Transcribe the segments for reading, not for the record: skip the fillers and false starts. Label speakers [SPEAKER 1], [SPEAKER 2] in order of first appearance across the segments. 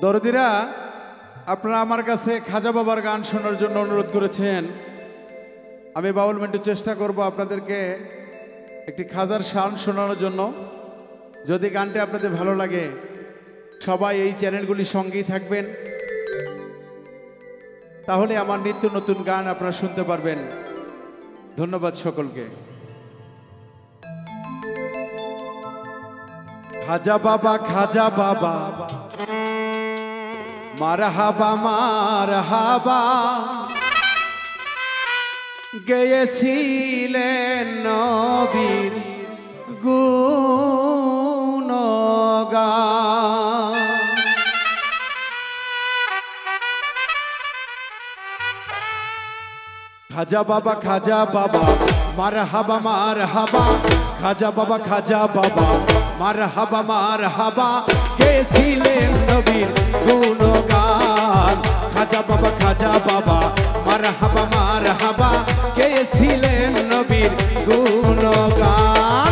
[SPEAKER 1] দরদিরা আপনারা আমার কাছে খাজা বাবার গান শোনার জন্য অনুরোধ করেছেন। আমি বাউল মিন্টু চেষ্টা করব আপনাদেরকে একটি খাজার শান শোনানোর জন্য। যদি গানটি আপনাদের ভালো লাগে সবাই এই চ্যানেলগুলির সঙ্গেই থাকবেন, তাহলে আমার নিত্য নতুন গান আপনারা শুনতে পারবেন। ধন্যবাদ সকলকে। খাজা বাবা খাজা বাবা মারহাবা মারহাবা গেয়েছিলেন নবীর গুণগান। খাজা বাবা মারহাবা মারহাবা, খাজা বাবা মারহাবা মারহাবা গেয়েছিলেন নবীর গুণগান। খাজা বাবা মারহাবা মারহাবা গেয়েছিলেন নবীর গুণগান।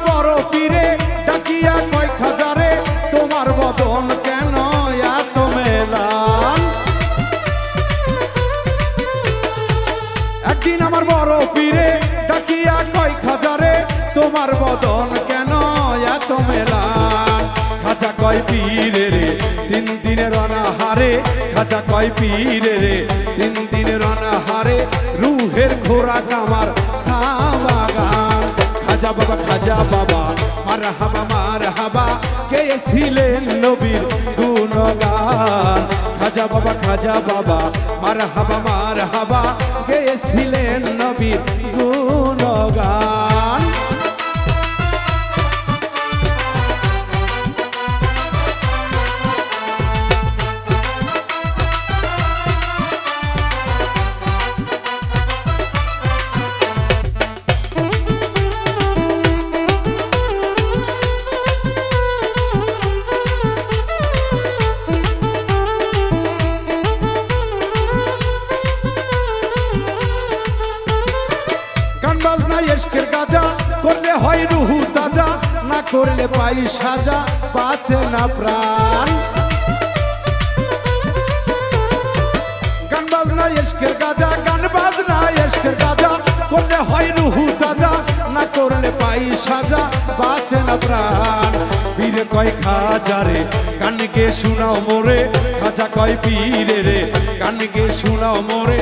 [SPEAKER 1] বড় পীরে ডাকিয়া কয় খাজারে, তোমার বদন কেন এত মেলান। একদিন আমার বড় পীরে ডাকিয়া কয় খাজারে, তোমার বদন কেন এত মেলান। খাজা কয় পীরে রে 3 দিনের অনাহারে, খাজা কয় পীরে রে 3 দিনের অনাহারে, রুহের খোরাক আমার সাবাগান। খাজা বাবা মারহাবা মারহাবা গেয়েছিলেন নবীর গুণগান। খাজা বাবা মারহাবা মারহাবা গেয়েছিলেন নবীর গুণগান। ইশকের গাজা করলে হয় রুহু তাজা, না করলে পাই সাজা বাঁচে না প্রাণ। গান বাজনা ইশকের গাজা, গান বাজনা ইশকের গাজা করলে হয় রুহু তাজা, না করলে পাই সাজা বাঁচে না প্রাণ। পীরে কয় খাজারে গান গে শোনাও মোরে, খাজা কয় পীরে রে গান গে শোনাও মোরে,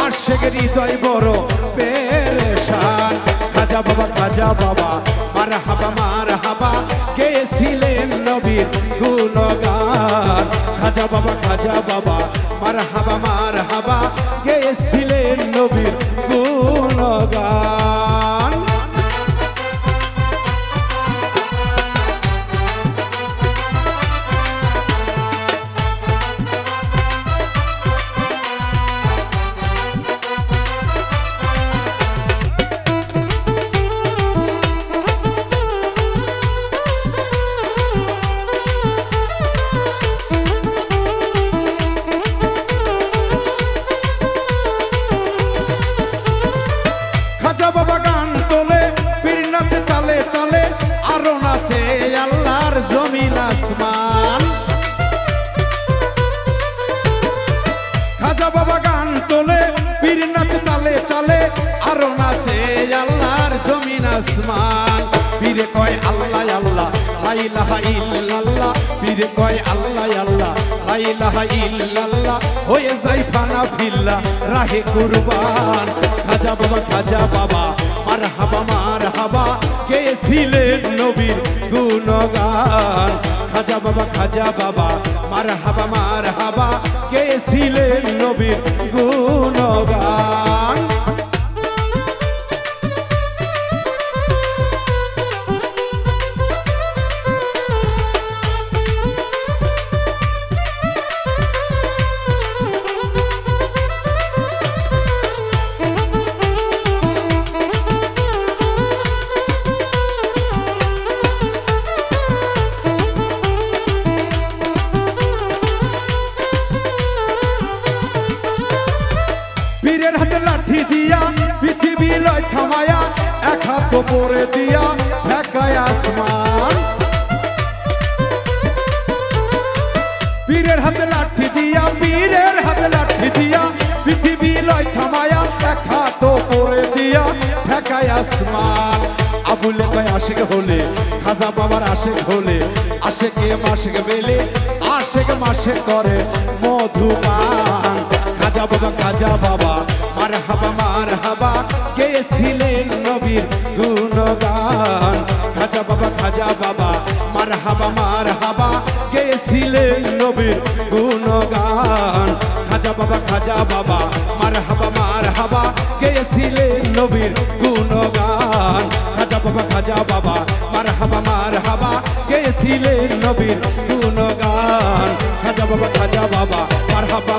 [SPEAKER 1] আশিকের হৃদয় বড় পেরেশান। খাজা বাবা মারহাবা মারহাবা গেয়েছিলেন নবীর গুণগান। খাজা বাবা মারহাবা মারহাবা গেয়েছিলেন নবীর গুণগান। খাজা বাবা গান তোলে, পীর নাচে তালে তালে, আরো নাচে আল্লাহর জমিন আসমান। খাজা বাবা গান তোলে, পীর নাচে তালে তালে, আরো নাচে আল্লাহর জমিন আসমান। পীরে কয় আল্লাহ আল্লাহ লা ইলাহা ইল্লাল্লাহ, পীরে কয় আল্লাহ আল্লাহ লা ইলাহা ইল্লাল্লাহ, হয়ে যায় ফানা ফিল্লা রাহে কুরবান। খাজা বাবা মারহাবা মারহাবা গেয়েছিলেন নবীর গুণগান। খাজা বাবা মারহাবা মারহাবা গেয়েছিলেন নবীর গুণগান। হাত উপরে দিয়া ঠেকায় আসমান। পীরের হাতে লাঠি দিয়া, পীরের হাতে লাঠি দিয়া পৃথিবী লয় থামায়া এক হাত উপরে দিয়া ঠেকায় আসমান। আবুলে কয় আশেক হলে খাজা বাবার আশেক হলে আশেকে মাসেক বেলে আশেক মাসে করে মধুপান। খাজা বাবা মার হাবা গেয়েছিলেন নবীর গুণগান। খাজা বাবা মার হাবা গেয়েছিলেন নবীর গুণগান। খাজা বাবা মার হাবা গেয়েছিলেন নবীর গুণগান। খাজা বাবা মার হাবা গেয়েছিলেন নবীর গুণগান। খাজা বাবা মার হাবা